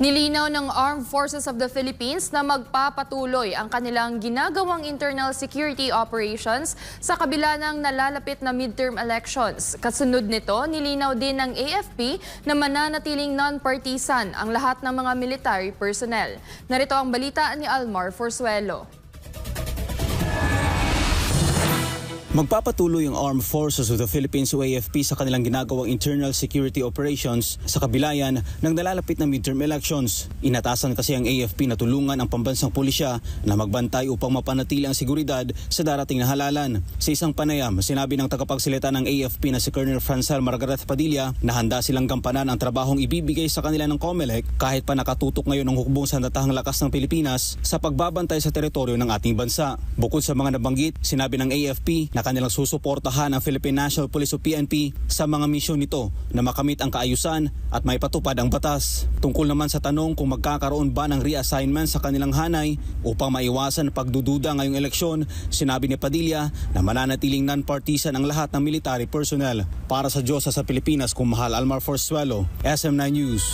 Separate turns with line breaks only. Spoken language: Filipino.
Nilinaw ng Armed Forces of the Philippines na magpapatuloy ang kanilang ginagawang internal security operations sa kabila ng nalalapit na midterm elections. Kasunod nito, nilinaw din ng AFP na mananatiling non-partisan ang lahat ng mga military personnel. Narito ang balita ni Almar Forzuelo.
Magpapatuloy ang Armed Forces of the Philippines o AFP sa kanilang ginagawang internal security operations sa kabilayan ng nalalapit na midterm elections. Inatasan kasi ang AFP na tulungan ang pambansang pulisya na magbantay upang mapanatili ang seguridad sa darating na halalan. Sa isang panayam, sinabi ng tagapagsalita ng AFP na si Colonel Francel Margaret Padilla na handa silang gampanan ang trabahong ibibigay sa kanila ng COMELEC kahit pa nakatutok ngayon ang hukbong sandatahang lakas ng Pilipinas sa pagbabantay sa teritoryo ng ating bansa. Bukod sa mga nabanggit, sinabi ng AFP na kanilang susuportahan ang Philippine National Police o PNP sa mga misyon nito na makamit ang kaayusan at may patupad ang batas. Tungkol naman sa tanong kung magkakaroon ba ng reassignment sa kanilang hanay upang maiwasan pagdududa ngayong eleksyon, sinabi ni Padilla na mananatiling non-partisan ang lahat ng military personnel. Para sa Diyosa sa Pilipinas, kung Mahal Almar Forzuelo, SM9 News.